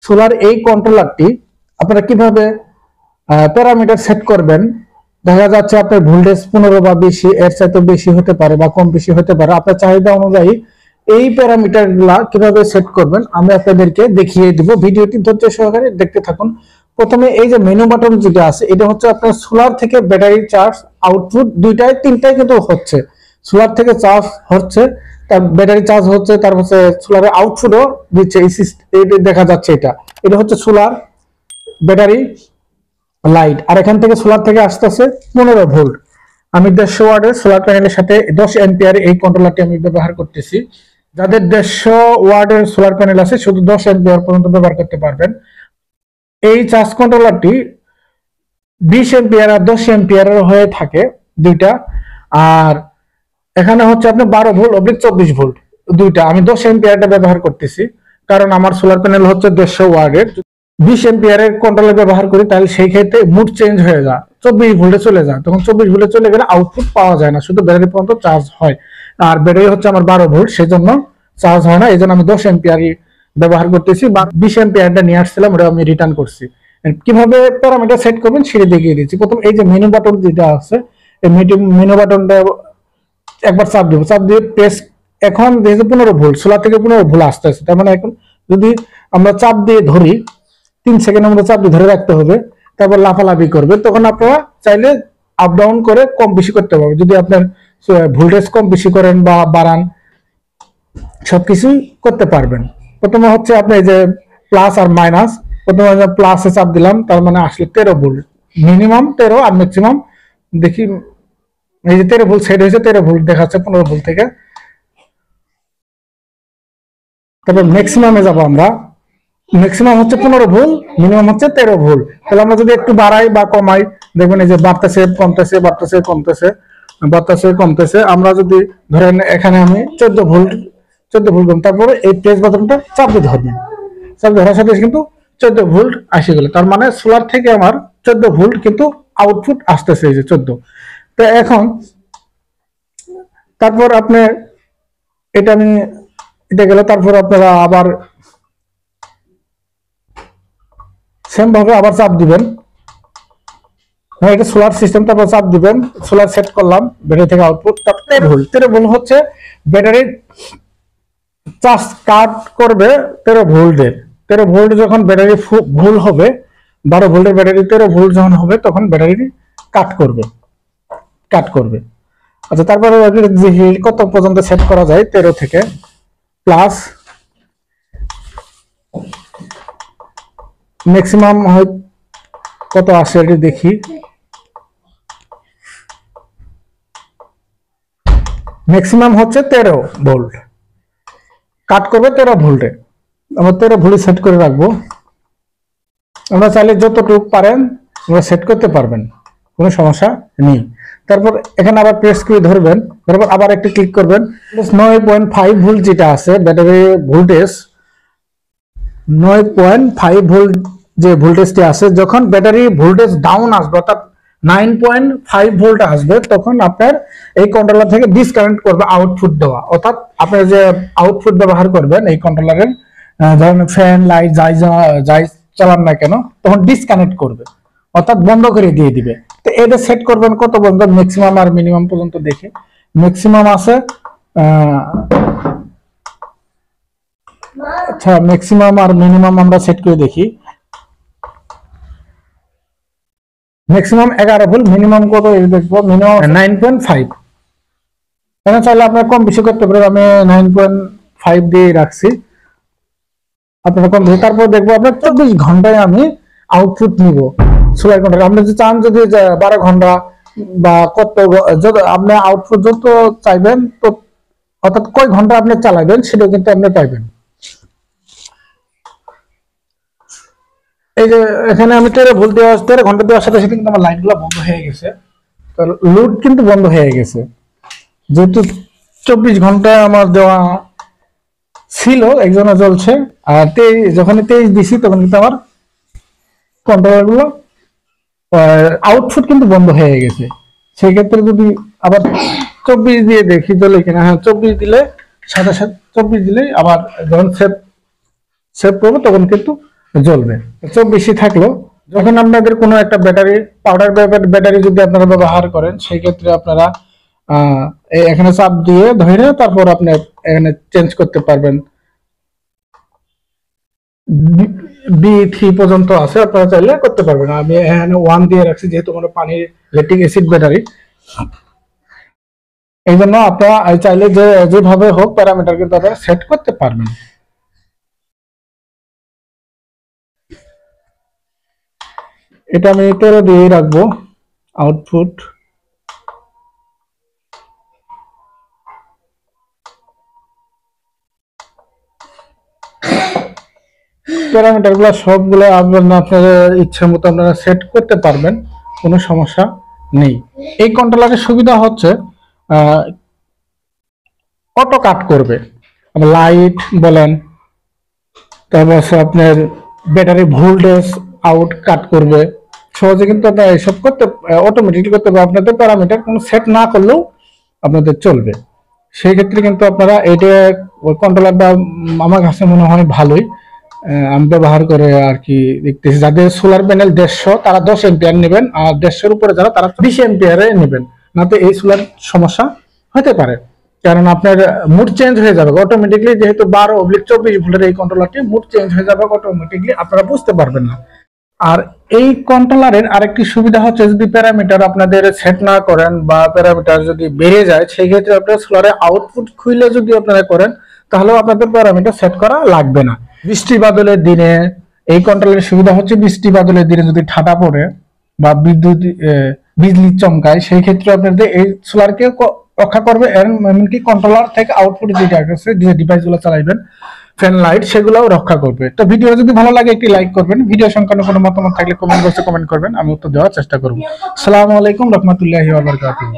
Solar এই কন্ট্রোলারটি আপনারা কিভাবে প্যারামিটার সেট করবেন। দেখা যাচ্ছে আপনার ভোল্টেজ 15 বা বেশি, এর চাইতে বেশি হতে পারে বা কম বেশি হতে পারে। আপনার চাহিদা অনুযায়ী এই প্যারামিটারগুলা কিভাবে সেট করবেন আমি আপনাদেরকে দেখিয়ে দিব। ভিডিওটি ধৈর্য সহকারে দেখতে থাকুন। প্রথমে এই যে মেনু বাটন যেটা আছে, এটা হচ্ছে আপনার সোলার থেকে ব্যাটারি চার্জ আউটপুট তিনটাই কিন্তু হচ্ছে। সোলার থেকে চার্জ হচ্ছে, তার ব্যাটারি চার্জ হচ্ছে, তারপর সোলারের আউটপুটও দিচ্ছে। এই দেখা যাচ্ছে এটা হচ্ছে সোলার ব্যাটারি লাইট। আর এখান থেকে সোলার থেকে আসতেছে 15 ভোল্ট। আমি 150 ওয়াটের সোলার প্যানেলের সাথে 10 অ্যাম্পিয়ার এই কন্ট্রোলারটি আমি ব্যবহার করতেছি। যাদের 150 ওয়াটের সোলার প্যানেল আছে শুধু 10 অ্যাম্পিয়ার পর্যন্ত ব্যবহার করতে পারবেন। এই চার্জ কন্ট্রোলারটি 20 অ্যাম্পিয়ার আর 10 অ্যাম্পিয়ারের হয়ে থাকে দুইটা। আর এখানে হচ্ছে আপনার 12 ভোল্ট অবলিক 24 ভোল্ট দুইটা। আমি 10 অ্যাম্পিয়ারটা ব্যবহার করতেছি কারণ আমার সোলার প্যানেল হচ্ছে 150 ওয়াটের। 20 অ্যাম্পিয়ারের কন্ট্রোলার ব্যবহার করি তাহলে সেই ক্ষেত্রে মুড চেঞ্জ হয়ে যায়, 24 ভোল্টে চলে যায়। তখন 24 ভোল্টে চলে গেলে আউটপুট পাওয়া যায় না, শুধু ব্যাটারি পর্যন্ত চার্জ হয়। আর ব্যাটারি হচ্ছে আমার 12 ভোল্ট, সেই জন্য চার্জ হয় না। এই জন্য আমি 10 অ্যাম্পিয়ারই ব্যবহার করতেছি। 20 অ্যাম্পিয়ারটা নিয়ে আসছিলাম, ওটা আমি রিটার্ন করছি। কিভাবে প্যারামিটার সেট করবেন সেটা দেখিয়ে দিচ্ছি। প্রথম এই যে মেনু বাটন যেটা আছে, এই মেনু বাটনটা একবার চাপ দিব, চাপ দিয়ে প্রেস। এখন যেহেতু 15 ভোল্ট, সোলার থেকে 15 ভোল্ট আসতেছে, তার মানে এখন যদি আমরা চাপ দিয়ে ধরি, 3 সেকেন্ডের মধ্যে চাপ দিয়ে ধরে রাখতে হবে, তারপর লাফালাফি করবে। তখন আপনারা চাইলে আপ ডাউন করে কম বেশি করতে পারবেন। যদি আপনার ভোল্টেজ কম বেশি করেন বা বাড়ান, সবকিছুই করতে পারবেন। প্রথমে হচ্ছে আপনি এই যে প্লাস আর মাইনাস, প্রথমে প্লাসে চাপ দিলাম, তার মানে আসলে 13 ভোল্ট, মিনিমাম 13 আর ম্যাক্সিমাম দেখি এই যে 13 ভোল্ট সেট হয়েছে, 13 ভোল্ট দেখাচ্ছে 15 ভোল্ট থেকে। তারপর ম্যাক্সিমামে যাব আমরা, ম্যাক্সিমাম হচ্ছে 15 ভোল্ট, মিনিমাম হচ্ছে 13 ভোল্ট। তাহলে আমরা যদি একটু বাড়াই বা কমাই, দেখবেন এই যে বাড়তেছে কমতেছে, বাড়তেছে কমতেছে, বাড়তেছে কমতেছে। আমরা যদি ধরেন এখানে আমি 14 ভোল্ট করব, তারপরে এই প্রেস বাটনটা চাপ দিতে হবে। চাপ ধরার সাথে কিন্তু 14 ভোল্ট আসে গেল, তার মানে সোলার থেকে আমার 14 ভোল্ট কিন্তু আউটপুট আসতেছে, এই যে 14। তো এখন তারপর আপনি এটা গেল, তারপর আপনারা আবার সেম ভাবে আবার চাপ দিবেন। এটা সোলার সিস্টেম, তারপর চাপ দিবেন, সোলার সেট করলাম, ব্যাটারি থেকে আউটপুট 13 ভোল্ট হচ্ছে ব্যাটারি চার্জ কাট করবে 13 ভোল্টের। 13 ভোল্ট যখন ব্যাটারি ফুল হবে, 12 ভোল্টের ব্যাটারি 13 ভোল্ট যখন হবে তখন ব্যাটারি কাট করবে। আচ্ছা, তারপরে কত পর্যন্ত সেট করা যায়, 13 থেকে প্লাস ম্যাক্সিমাম হয় কত আসে এটা দেখি। ম্যাক্সিমাম হচ্ছে 13 ভোল্ট, কাট করবে 13 ভোল্টে। আমরা 13 ভোল্ট সেট করে রাখবো। আমরা চাইলে যতটুকু পারেন আমরা সেট করতে পারবেন, কোনো সমস্যা নেই। তারপর এখানে আবার প্রেস করে ধরবেন, তারপর আবার একটু ক্লিক করবেন। 9.5 ভোল্ট যেটা আছে ব্যাটারি ভোল্টেজ, 9.5 ভোল্ট যে ভোল্টেজটি আছে, যখন ব্যাটারি ভোল্টেজ ডাউন আসবে অর্থাৎ 9.5 ভোল্ট আসবে, তখন আপনার এই কন্ট্রোলার থেকে ডিসকানেক্ট করবে আউটপুট দেওয়া। অর্থাৎ আপনার যে আউটপুট ব্যবহার করবেন এই কন্ট্রোলারের, ধরেন ফ্যান লাইট যাই চালান না কেন, তখন ডিসকানেক্ট করবে, অর্থাৎ বন্ধ করে দিয়ে দিবে। তো এটা সেট করবেন কত পর্যন্ত, ম্যাক্সিমাম আর মিনিমাম পর্যন্ত দেখি। ম্যাক্সিমাম আছে, আচ্ছা ম্যাক্সিমাম আর মিনিমাম আমরা সেট করে দেখি। ম্যাক্সিমাম 11 ভোল্ট, মিনিমাম কত দেখবো, মিনিমাম 9.5। এখানে চাইলে আপনার কম বেশি করতে পারেন, আমি 9.5 দিয়ে রাখছি, আপনারা কম বেশি। তারপর দেখবো আপনার 24 ঘন্টায় আমি আউটপুট নিব সোলার কন্ট্রোলার। আপনি চান যদি 12 ঘন্টা বা কত, আপনি আউটপুট যত চাইবেন, তো অর্থাৎ কয় ঘন্টা আপনি চালাবেন সেটা কিন্তু আপনি পাইবেন। এই যে এখানে আমি 13 ভোল্ট দেওয়া, 13 ঘন্টা দেওয়ার সাথে সাথে কিন্তু আমার লাইট গুলো বন্ধ হয়ে গেছে, লোড কিন্তু বন্ধ হয়ে গেছে। যেহেতু 24 ঘন্টা আমার দেওয়া ছিল, একজনে জ্বলছে। আর যখন 23 দিছি তখন কিন্তু আমার কন্ট্রোলার গুলো আউটপুট কিন্তু বন্ধ হয়ে গেছে। সেই ক্ষেত্রে যদি আবার 24 দিয়ে দেখি জ্বলে কিনা, হ্যাঁ 24 দিলে সাথে 24 দিলেই আবার যখন সেভ করবো তখন কিন্তু জ্বলবে। 24 থাকলো। যখন আপনাদের কোনো একটা ব্যাটারি পাউডার ব্যাটারি যদি আপনারা ব্যবহার করেন, সেই ক্ষেত্রে আপনারা এখানে চাপ দিয়ে ধরে তারপর আপনি এখানে চেঞ্জ করতে পারবেন। B3 পর্যন্ত আছে, আপনারা চাইলে করতে পারবেন। আমি এখানে 1 দিয়ে রাখছি যেহেতু আমার পানির ল্যাকটিক অ্যাসিড ব্যাটারি, এই জন্য আপনারা চাইলে যেভাবে হোক প্যারামিটার কিন্তু আপনারা সেট করতে পারবেন। এটা আমি 13 দিয়ে রাখবো আউটপুট। প্যারামিটার গুলো সবগুলো আপনাদের ইচ্ছা মতো আপনারা সেট করতে পারবেন, কোনো সমস্যা নেই। এই কন্ট্রোলারের সুবিধা হচ্ছে অটো কাট করবে, লাইট বলেন, তারপর আপনার ব্যাটারি ভোল্টেজ আউট কাট করবে সহজে, কিন্তু আপনারা এসব করতে অটোমেটিকলি করতে পারবে। আপনাদের প্যারামিটার কোনো সেট না করলেও আপনাদের চলবে। সেই ক্ষেত্রে কিন্তু আপনারা এটা কন্ট্রোলারটা আমার কাছে মনে হয় ভালোই, আমি ব্যবহার করে আর কি দেখতেছি। যাদের সোলার প্যানেল 150 তারা 10 এম্পিয়ার নেবেন, আর 150 উপরে যারা তারা 20 এম্পিয়ারে নেবেন, না তো এই সোলার সমস্যা হতে পারে। কারণ আপনার মুড চেঞ্জ হয়ে যাবে অটোমেটিকলি, যেহেতু 12/24 ভোল্টের এই কন্ট্রোলারটি মুড চেঞ্জ হয়ে যাবে অটোমেটিকলি, আপনারা বুঝতে পারবেন না। আর এই কন্ট্রোলারের আরেকটি সুবিধা হচ্ছে যদি প্যারামিটার আপনাদের সেট না করেন বা প্যারামিটার যদি বেড়ে যায়, সেই ক্ষেত্রে আপনার সোলারে আউটপুট খুলে যদি আপনারা করেন তাহলেও আপনাদের প্যারামিটার সেট করা লাগবে না। বৃষ্টি বাদলের দিনে এই কন্ট্রোলারের সুবিধা হচ্ছে বৃষ্টি বাদলের দিনে যদি ঠাটা পড়ে বা বিজলি চমকায়, সেই ক্ষেত্রে আপনাদের এই সোলারকে রক্ষা করবে। এমনকি কন্ট্রোলার থেকে আউটপুট যেটা আছে যে ডিভাইসগুলো চালাইবেন, ফ্যান লাইট, সেগুলোও রক্ষা করবে। তো ভিডিও যদি ভালো লাগে একটি লাইক করবেন, ভিডিও সংক্রান্ত কোনো মতামত থাকলে কমেন্ট বক্সে কমেন্ট করবেন, আমি উত্তর দেওয়ার চেষ্টা করব। আসসালামু আলাইকুম রহমতুল্লাহি ওয়া বারাকাতুহু।